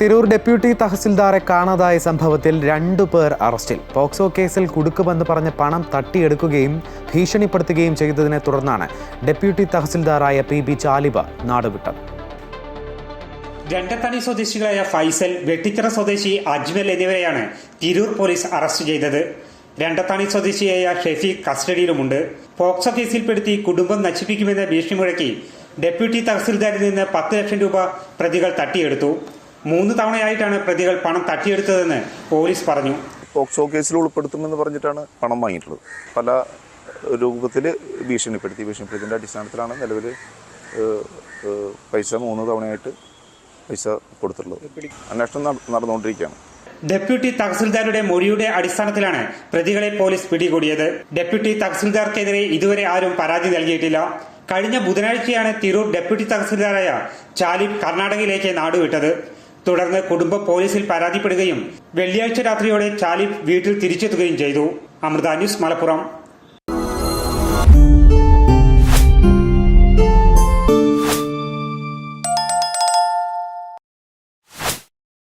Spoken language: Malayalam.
തിരൂർ ഡെപ്യൂട്ടി തഹസിൽദാറെ കാണാതായ സംഭവത്തിൽ 2 പേർ അറസ്റ്റിൽ. പോക്സോ കേസിൽ കുടുക്കുമെന്ന് പറഞ്ഞ് പണം തട്ടിയെടുക്കുകയും ഭീഷണിപ്പെടുത്തുകയും ചെയ്തതിനെ തുടർന്നാണ് ഡെപ്യൂട്ടി തഹസിൽദാറായ PB ചാലിബ നാടുവിട്ടത്. രണ്ടത്താണി സ്വദേശികളായ ഫൈസൽ, വെട്ടിച്ചിറ സ്വദേശി അജ്മൽ എന്നിവരെയാണ് തിരൂർ പോലീസ് അറസ്റ്റ് ചെയ്തത്. രണ്ടത്താണി സ്വദേശിയായ ഷെഫീഖ് കസ്റ്റഡിയിലുമുണ്ട്. പോക്സോ കേസിൽപ്പെടുത്തി കുടുംബം നശിപ്പിക്കുമെന്ന് ഭീഷണി മുഴക്കി ഡെപ്യൂട്ടി തഹസിൽദാരിൽ നിന്ന് 10 ലക്ഷം രൂപ പ്രതികൾ തട്ടിയെടുത്തു. 3 തവണയായിട്ടാണ് പ്രതികൾ പണം തട്ടിയെടുത്തതെന്ന് പോലീസ് പറഞ്ഞു. പോക്സോ കേസിൽ ഉൾപ്പെടുത്തുമെന്ന് പറഞ്ഞിട്ടാണ് പണം വാങ്ങിയിട്ടുള്ളത്. പല രൂപത്തിൽ ഭീഷണിപ്പെടുത്തിയതിൻ്റെ അടിസ്ഥാനത്തിലാണ് നിലവിൽ പൈസ 3 തവണയായിട്ട് പൈസ കൊടുത്തിട്ടുള്ളത്. അന്വേഷണം നടന്നുകൊണ്ടിരിക്കുകയാണ്. ഡെപ്യൂട്ടി തഹസിൽദാരുടെ മൊഴിയുടെ അടിസ്ഥാനത്തിലാണ് പ്രതികളെ പോലീസ് പിടികൂടിയത്. ഡെപ്യൂട്ടി തഹസിൽദാർക്കെതിരെ ഇതുവരെ ആരും പരാതി നൽകിയിട്ടില്ല. കഴിഞ്ഞ ബുധനാഴ്ചയാണ് തിരൂർ ഡെപ്യൂട്ടി തഹസിൽദാറായ ചാലിബ് കർണാടകയിലേക്ക് നാടുവിട്ടത്. തുടർന്ന് കുടുംബം പോലീസിൽ പരാതിപ്പെടുകയും വെള്ളിയാഴ്ച രാത്രിയോടെ ചാലിബ് വീട്ടിൽ തിരിച്ചെത്തുകയും ചെയ്തു. അമൃത ന്യൂസ്, മലപ്പുറം.